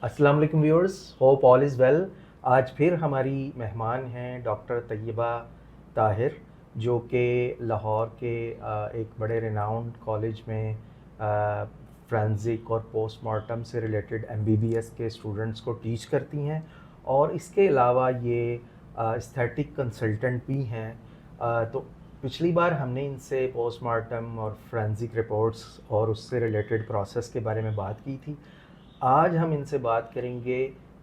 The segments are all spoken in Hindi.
अस्सलाम वालेकुम viewers, hope all is well. आज फिर हमारी मेहमान हैं डॉक्टर तैयबा ताहिर, जो कि लाहौर के एक बड़े रिनाउंड कॉलेज में फ्रेंसिक और पोस्टमार्टम से रिलेटेड एमबीबीएस के स्टूडेंट्स को टीच करती हैं और इसके अलावा ये एस्थेटिक कंसल्टेंट भी हैं। तो पिछली बार हमने इनसे पोस्टमार्टम और फ्रेंसिक रिपोर्ट्स और उससे रिलेटेड प्रोसेस के बारे में बात की थी। आज हम इनसे बात करेंगे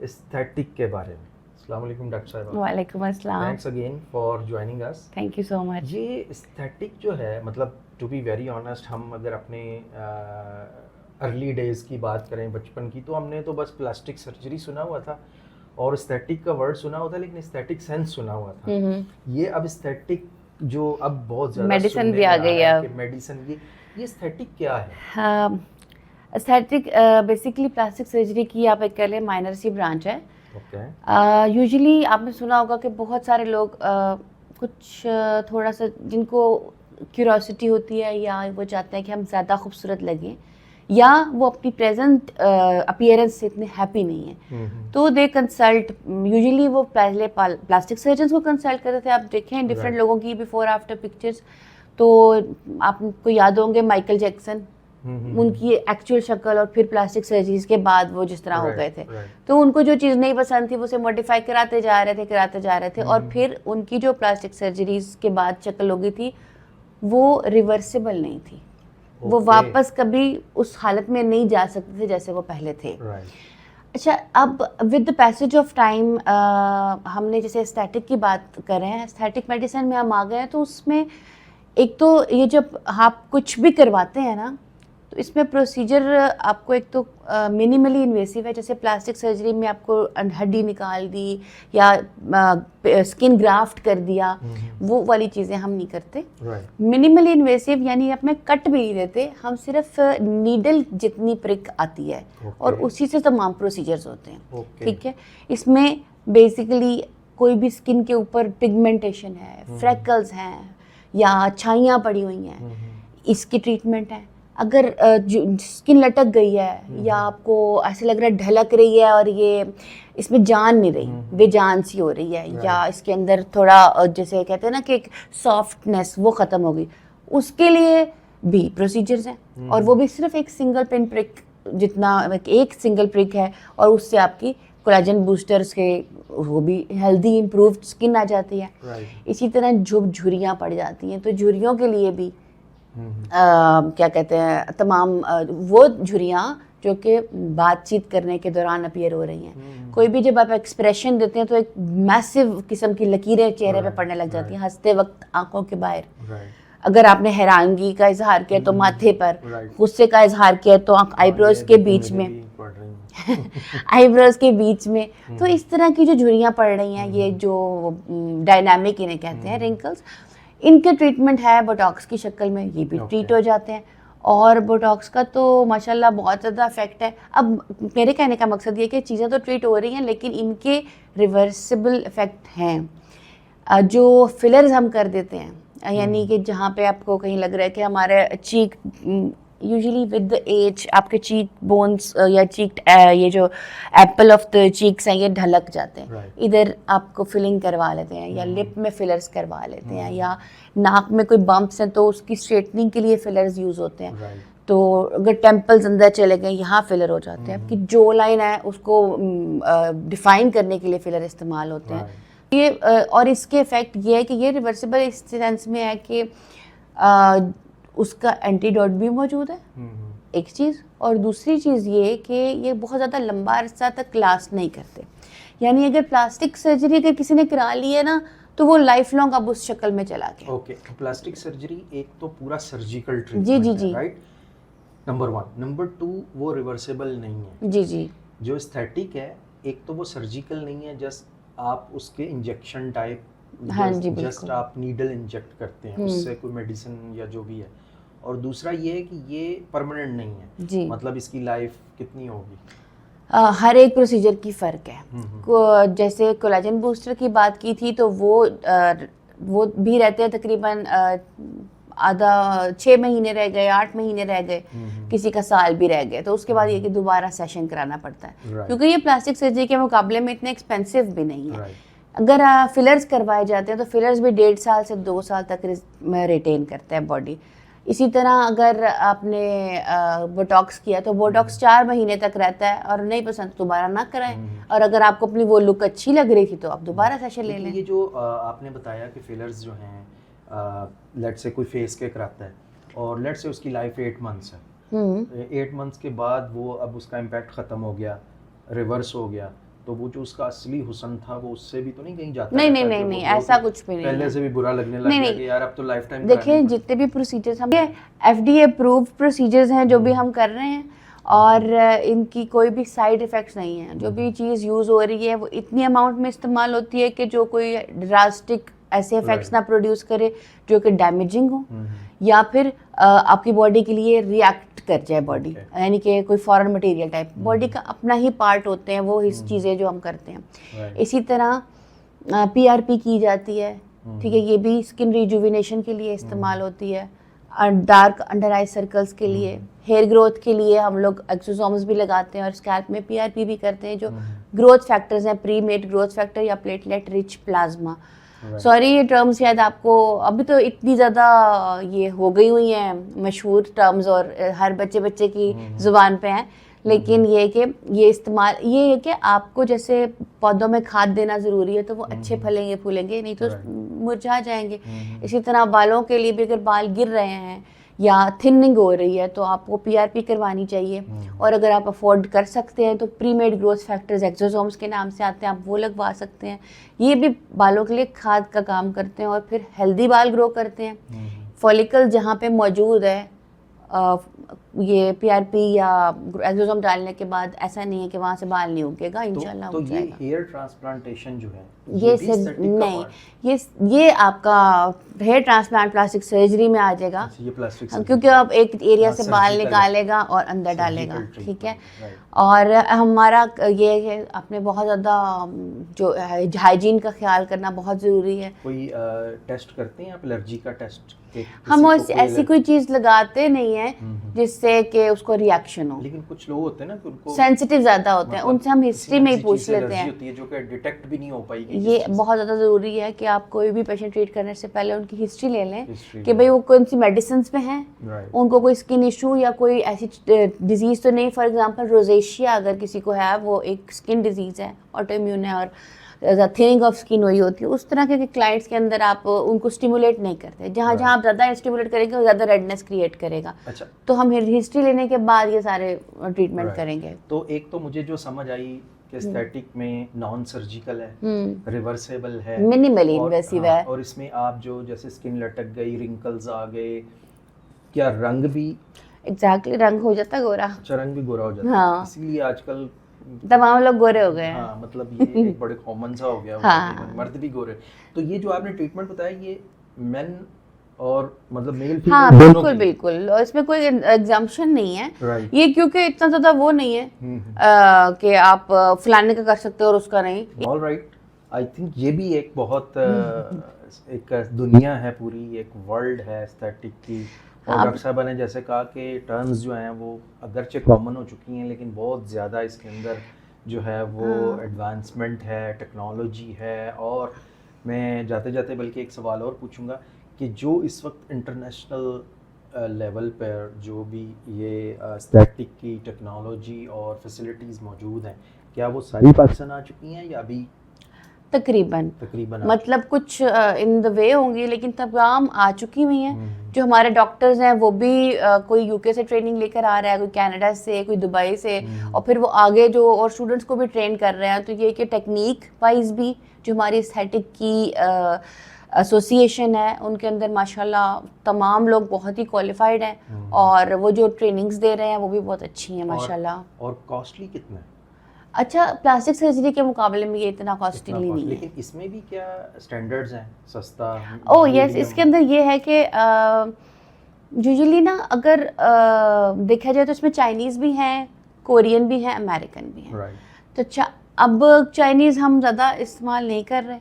एस्थेटिक के बारे में। अस्सलाम वालेकुम डॉक्टर साहिबा। वालेकुम अस्सलाम। Thanks again for joining us. Thank you so much. ये एस्थेटिक जो है, मतलब टू बी वेरी ऑनेस्ट, हम अगर अपने अर्ली डेज़ की बात करें, बचपन की, तो हमने तो बस प्लास्टिक सर्जरी सुना हुआ था और एस्थेटिक का वर्ड सुना हुआ था, लेकिन एस्थेटिक सेंस सुना हुआ था। ये अब एस्थेटिक जो अब बहुत ज़्यादा मेडिसिन भी आ गई है। मेडिसिन, ये एस्थेटिक क्या है? एस्थेटिक बेसिकली प्लास्टिक सर्जरी की आप एक कह लें माइनर सी ब्रांच है। यूजुअली आपने सुना होगा कि बहुत सारे लोग कुछ थोड़ा सा जिनको क्यूरोसिटी होती है या वो चाहते हैं कि हम ज़्यादा खूबसूरत लगें या वो अपनी प्रेजेंट अपीयरेंस से इतने हैप्पी नहीं है, तो दे कंसल्ट। यूजुअली वो पहले प्लास्टिक सर्जन्स को कंसल्ट करते थे। आप देखें डिफरेंट लोगों की बिफोर आफ्टर पिक्चर्स, तो आपको याद होंगे माइकल जैक्सन, उनकी एक्चुअल शक्ल और फिर प्लास्टिक सर्जरीज के बाद वो जिस तरह हो गए थे, तो उनको जो चीज़ नहीं पसंद थी वो उसे मॉडिफाई कराते जा रहे थे और फिर उनकी जो प्लास्टिक सर्जरीज के बाद शक्ल हो गई थी वो रिवर्सिबल नहीं थी। वो वापस कभी उस हालत में नहीं जा सकते थे जैसे वो पहले थे। अच्छा, अब with the passage of time हमने जैसे एस्थेटिक की बात कर रहे हैं, एस्थेटिक मेडिसिन में हम आ गए हैं, तो उसमें एक तो ये जब आप कुछ भी करवाते हैं ना, तो इसमें प्रोसीजर आपको एक तो मिनिमली इन्वेसिव है। जैसे प्लास्टिक सर्जरी में आपको हड्डी निकाल दी या स्किन ग्राफ्ट कर दिया, वो वाली चीज़ें हम नहीं करते। मिनिमली इन्वेसिव यानी आप में कट भी नहीं देते, हम सिर्फ नीडल जितनी प्रिक आती है और उसी से तमाम प्रोसीजर्स होते हैं। ठीक है, इसमें बेसिकली कोई भी स्किन के ऊपर पिगमेंटेशन है, फ्रेकल्स हैं या छाइयाँ पड़ी हुई हैं, इसकी ट्रीटमेंट है। अगर स्किन लटक गई है या आपको ऐसे लग रहा है ढलक रही है और ये इसमें जान नहीं रही, बेजान सी हो रही है, या इसके अंदर थोड़ा जैसे कहते हैं ना कि एक सॉफ्टनेस वो ख़त्म हो गई, उसके लिए भी प्रोसीजर्स हैं। और वो भी सिर्फ एक सिंगल पिन प्रिक जितना, एक सिंगल प्रिक है और उससे आपकी कोलेजन बूस्टर्स के वो भी हेल्दी इम्प्रूव्ड स्किन आ जाती है। इसी तरह झुर्रियाँ पड़ जाती हैं, तो झुर्रियों के लिए भी क्या कहते हैं, तमाम वो झुर्रियाँ जो कि बातचीत करने के दौरान अपीयर हो रही हैं। कोई भी जब आप एक्सप्रेशन देते हैं तो एक मैसिव किस्म की लकीरें चेहरे पे पड़ने लग जाती हैं, हंसते वक्त आंखों के बाहर। अगर आपने हैरानगी का इजहार किया तो माथे पर, गुस्से का इजहार किया तो आईब्रोज के बीच में आईब्रोज के बीच में। तो इस तरह की जो झुर्रियाँ पड़ रही हैं, ये जो डायनामिक इन्हें कहते हैं रिंकल्स, इनके ट्रीटमेंट है बोटॉक्स की शक्ल में, ये भी ट्रीट हो जाते हैं। और बोटॉक्स का तो माशाल्लाह बहुत ज़्यादा इफेक्ट है। अब मेरे कहने का मकसद ये कि चीज़ें तो ट्रीट हो रही हैं लेकिन इनके रिवर्सिबल इफेक्ट हैं। जो फिलर्स हम कर देते हैं, यानी कि जहाँ पे आपको कहीं लग रहा है कि हमारे चीक, यूजुअली विद द एज आपके चीक बोन्स या चीक ये जो एप्पल ऑफ द चीक्स हैं ये ढलक जाते हैं। इधर आपको फिलिंग करवा लेते हैं या लिप में फिलर्स करवा लेते हैं या नाक में कोई बम्प्स हैं तो उसकी स्ट्रेटनिंग के लिए फिलर्स यूज़ होते हैं। तो अगर टेम्पल्स अंदर चले गए यहाँ फिलर हो जाते हैं। आपकी जो लाइन है उसको डिफाइन करने के लिए फिलर इस्तेमाल होते हैं। ये और इसके इफेक्ट ये है कि ये रिवर्सिबल इस सेंस में है कि उसका एंटीडोट भी मौजूद है, एक चीज़। और दूसरी चीज़ ये कि ये बहुत ज़्यादा लंबा अरसा तक लास्ट नहीं करते। यानी अगर प्लास्टिक सर्जरी अगर किसी ने करा ली है ना, तो वो लाइफ लॉन्ग अब उस शक्ल में चला गया। ओके, प्लास्टिक सर्जरी एक तो पूरा सर्जिकल ट्रीटमेंट है, राइट? नंबर 1। नंबर 2, वो रिवर्सिबल नहीं है। जी। जो एस्थेटिक है, एक तो वो सर्जिकल नहीं है, जस्ट आप उसके इंजेक्शन टाइप, जस्ट आप नीडल इंजेक्ट करते हैं, उससे कोई मेडिसिन या जो भी है। और दूसरा ये है कि ये परमानेंट नहीं है जी। मतलब इसकी लाइफ कितनी होगी? हर एक प्रोसीजर की फ़र्क है। जैसे कोलेजन बूस्टर की बात की थी तो वो भी रहते हैं तकरीबन आधा 6 महीने रह गए, 8 महीने रह गए, किसी का साल भी रह गए, तो उसके बाद ये कि दोबारा सेशन कराना पड़ता है, क्योंकि ये प्लास्टिक सर्जरी के मुकाबले में इतने एक्सपेंसिव भी नहीं है। अगर फिलर्स करवाए जाते हैं तो फिलर्स भी 1.5 साल से 2 साल तक रिटेन करते हैं बॉडी। इसी तरह अगर आपने बोटॉक्स किया तो बोटॉक्स 4 महीने तक रहता है, और नहीं पसंद तो दोबारा ना कराएं, और अगर आपको अपनी वो लुक अच्छी लग रही थी तो आप दोबारा सेशन ले लें। ये जो आपने बताया कि फिलर्स जो हैं, लेट से कोई फेस के कराता है और लेट से उसकी लाइफ 8 मंथ्स है, 8 मंथ्स के बाद वो अब उसका इम्पैक्ट ख़त्म हो गया, रिवर्स हो गया, तो वो जो उसका असली हुस्न था वो उससे भी तो नहीं कहीं जाता? नहीं, ऐसा कुछ भी नहीं, पहले से भी बुरा लगने लग गया कि यार अब तो लाइफ टाइम। देखिए जितने भी प्रोसीजर्स हम FDA अप्रूव्ड प्रोसीजर्स हैं जो भी हम कर रहे हैं, और इनकी कोई भी साइड इफ़ेक्ट्स नहीं है। जो भी चीज़ यूज़ हो रही है वो इतनी अमाउंट में इस्तेमाल होती है कि जो कोई ड्रास्टिक ऐसे इफेक्ट्स ना प्रोड्यूस करे जो कि डैमेजिंग हो, या फिर आपकी बॉडी के लिए रिएक्ट कर जाए बॉडी, यानी कि कोई फॉरेन मटेरियल टाइप। बॉडी का अपना ही पार्ट होते हैं वो इस चीज़ें जो हम करते हैं। इसी तरह PRP की जाती है, ठीक है, ये भी स्किन रिजुविनेशन के लिए इस्तेमाल होती है, डार्क अंडर आई सर्कल्स के लिए, हेयर ग्रोथ के लिए हम लोग एक्सोसोम्स भी लगाते हैं, और स्कैल्प में PRP भी करते हैं जो ग्रोथ फैक्टर्स हैं, प्री मेड ग्रोथ फैक्टर या प्लेटलेट रिच प्लाज्मा। सॉरी ये टर्म्स शायद आपको अभी तो इतनी ज़्यादा ये हो गई हुई हैं मशहूर टर्म्स, और हर बच्चे की ज़ुबान पे हैं, लेकिन ये कि ये इस्तेमाल ये है कि आपको जैसे पौधों में खाद देना ज़रूरी है तो वो अच्छे फलेंगे फूलेंगे, नहीं तो मुरझा जाएंगे। इसी तरह बालों के लिए भी अगर बाल गिर रहे हैं या थिनिंग हो रही है तो आपको PRP करवानी चाहिए, और अगर आप अफोर्ड कर सकते हैं तो pre made growth factors exosomes के नाम से आते हैं, आप वो लगवा सकते हैं। ये भी बालों के लिए खाद का काम करते हैं और फिर हेल्दी बाल ग्रो करते हैं। फॉलिकल जहाँ पे मौजूद है, ये PRP या एक्सोसोम डालने के बाद ऐसा नहीं है कि वहाँ से बाल नहीं उगेगा, इंशाल्लाह तो उग जाएगा। ये हेयर ट्रांसप्लांटेशन जो है ये नहीं, ये आपका हेयर ट्रांसप्लांट प्लास्टिक सर्जरी में आ जाएगा। ये प्लास्टिक, क्योंकि आप एक एरिया से बाल निकालेगा और अंदर डालेगा, ठीक है। और हमारा ये है आपने बहुत ज़्यादा जो हाइजीन का ख्याल करना बहुत ज़रूरी है। कोई टेस्ट करते हैं आप, एलर्जी का टेस्ट? हम ऐसी कोई चीज़ लगाते नहीं है जिससे कि उसको रिएक्शन हो, लेकिन कुछ लोग होते हैं ना कि उनको सेंसिटिव ज़्यादा होते हैं, उनसे हम हिस्ट्री में ही पूछ लेते हैं, जो कि डिटेक्ट भी नहीं हो पाएगी। ये बहुत ज़्यादा ज़रूरी है कि आप कोई भी पेशेंट ट्रीट करने से पहले उनकी हिस्ट्री ले लें कि भाई वो कौन सी मेडिसिन पे हैं, उनको कोई स्किन इशू या कोई ऐसी डिजीज़ तो नहीं। फॉर एग्जांपल रोजेशिया अगर किसी को है, वो एक स्किन डिजीज़ है, ऑटोइम्यून है, और थिनिंग ऑफ स्किन हुई होती है। उस तरह के क्लाइंट्स के अंदर आप उनको स्टिमुलेट नहीं करते, जहाँ आप ज़्यादा स्टिमुलेट करेंगे वो ज़्यादा रेडनेस क्रिएट करेगा। अच्छा, तो हम हिस्ट्री लेने के बाद ये सारे ट्रीटमेंट करेंगे। तो एक तो मुझे जो समझ आई कि एस्थेटिक में नॉन सर्जिकल है, रिवर्सेबल है, मिनिमली इन्वेसिव है, और इसमें आप जो जैसे स्किन लटक गई, रिंकल्स आ गए, क्या रंग भी एग्जैक्टली रंग हो जाता गोरा? अच्छा, रंग भी गोरा हो जाता है, इसीलिए आजकल तमाम लोग गोरे हो गए हैं। हाँ, मतलब ये एक बड़े कॉमन सा हो गया, हाँ, मर्द भी गोरे। तो ये जो आपने ट्रीटमेंट बताया ये मेन और मतलब मेल फीमेल, हाँ बिल्कुल बिल्कुल, और इसमें कोई एग्जाम्पशन नहीं है। ये क्योंकि इतना ज़्यादा वो नहीं है कि आप फलाने का कर सकते हो और उसका नहीं। ऑल राइट, आई थिंक ये भी एक बहुत एक दुनिया है पूरी, एक वर्ल्ड है एस्थेटिक की। और डॉक्टर साहबा ने जैसे कहा कि टर्म्स जो हैं वो अगरचे कॉमन हो चुकी हैं, लेकिन बहुत ज़्यादा इसके अंदर जो है वो एडवांसमेंट है, टेक्नोलॉजी है। और मैं जाते जाते बल्कि एक सवाल और पूछूंगा कि जो इस वक्त इंटरनेशनल लेवल पर जो भी ये एस्थेटिक की टेक्नोलॉजी और फैसिलिटीज़ मौजूद हैं, क्या वो सारी पाकिस्तान आ चुकी हैं या अभी? तकरीबन मतलब कुछ इन द वे होंगी, लेकिन तमाम आ चुकी हुई हैं। जो हमारे डॉक्टर्स हैं वो भी कोई UK से ट्रेनिंग लेकर आ रहा है, कोई कनाडा से, कोई दुबई से, और फिर वो आगे जो और स्टूडेंट्स को भी ट्रेन कर रहे हैं। तो ये कि टेक्निक वाइज भी जो हमारी एस्थेटिक की एसोसिएशन है उनके अंदर माशाल्लाह तमाम लोग बहुत ही क्वालिफाइड हैं, और वो जो ट्रेनिंग्स दे रहे हैं वो भी बहुत अच्छी हैं माशाल्लाह। और कॉस्टली कितना है? अच्छा, प्लास्टिक सर्जरी के मुकाबले में ये इतना कॉस्टली नहीं है, लेकिन इसमें भी क्या स्टैंडर्ड्स हैं? सस्ता? ओह यस, इसके अंदर ये है कि यूजुअली ना अगर देखा जाए तो इसमें चाइनीज़ भी हैं, कोरियन भी हैं, अमेरिकन भी हैं। तो अब चाइनीज़ हम ज़्यादा इस्तेमाल नहीं कर रहे,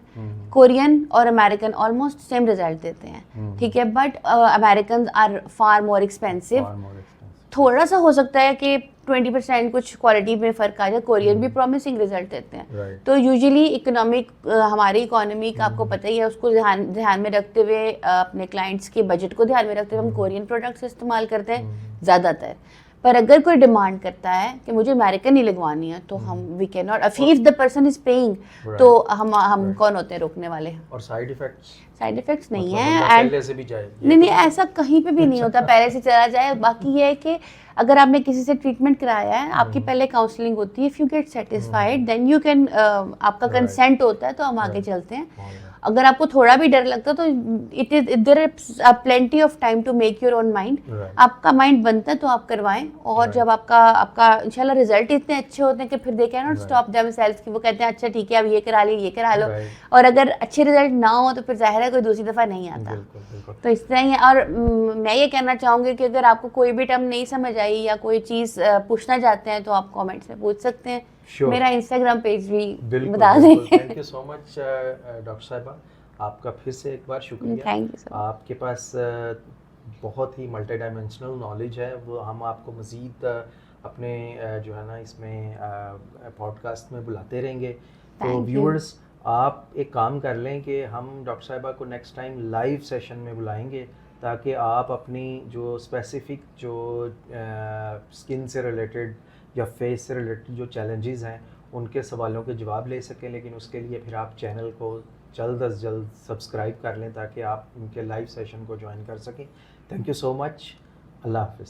कोरियन और अमेरिकन ऑलमोस्ट सेम रिजल्ट देते हैं, ठीक है, but American are far more expensive. थोड़ा सा हो सकता है कि 20% कुछ क्वालिटी में फ़र्क आ जाए, कोरियन भी प्रॉमिसिंग रिजल्ट देते हैं। तो यूजुअली इकोनॉमिक, हमारी इकोनॉमी का आपको पता ही है, उसको ध्यान में रखते हुए, अपने क्लाइंट्स के बजट को ध्यान में रखते हुए हम कोरियन प्रोडक्ट्स इस्तेमाल करते हैं ज़्यादातर। पर अगर कोई डिमांड करता है कि मुझे अमेरिकन ही लगवानी है, तो हम we can not, if the person is paying, तो हम कौन होते हैं रोकने वाले। और साइड इफेक्ट्स नहीं मतलब है, पहले से भी जाए, नहीं ऐसा कहीं पे भी नहीं होता पहले से चला जाए। बाकी ये है कि अगर आपने किसी से ट्रीटमेंट कराया है, आपकी पहले काउंसलिंग होती है, if you get satisfied then you can, आपका कंसेंट होता है तो हम आगे चलते हैं। अगर आपको थोड़ा भी डर लगता है तो it is there is plenty of time to make your own mind. आपका माइंड बनता है तो आप करवाएं, और जब आपका इंशाल्लाह रिजल्ट इतने अच्छे होते हैं कि फिर they can not stop themselves कि वो कहते हैं अच्छा ठीक है अब ये करा ली, ये करा लो, और अगर अच्छे रिजल्ट ना हो तो फिर जाहिर है कोई दूसरी दफ़ा नहीं आता। तो इस तरह ही है। और मैं ये कहना चाहूँगी कि अगर आपको कोई भी टर्म नहीं समझ आई या कोई चीज़ पूछना चाहते हैं तो आप कमेंट्स में पूछ सकते हैं। Sure. मेरा इंस्टाग्राम पेज भी बता दें। Thank you so much doctor साहिबा, आपका फिर से एक बार शुक्रिया। Thank you. आपके पास बहुत ही मल्टी डायमेंशनल नॉलेज है, वो हम आपको मज़ीद अपने जो है ना इसमें पॉडकास्ट में बुलाते रहेंगे। तो व्यूअर्स, आप एक काम कर लें कि हम डॉक्टर साहिबा को नेक्स्ट टाइम लाइव सेशन में बुलाएंगे, ताकि आप अपनी जो स्पेसिफिक जो स्किन से रिलेटेड या फेस से रिलेटेड जो चैलेंजेस हैं उनके सवालों के जवाब ले सकें। लेकिन उसके लिए फिर आप चैनल को जल्द अज जल्द सब्सक्राइब कर लें ताकि आप उनके लाइव सेशन को ज्वाइन कर सकें। Thank you so much. अल्लाह हाफ़िज़।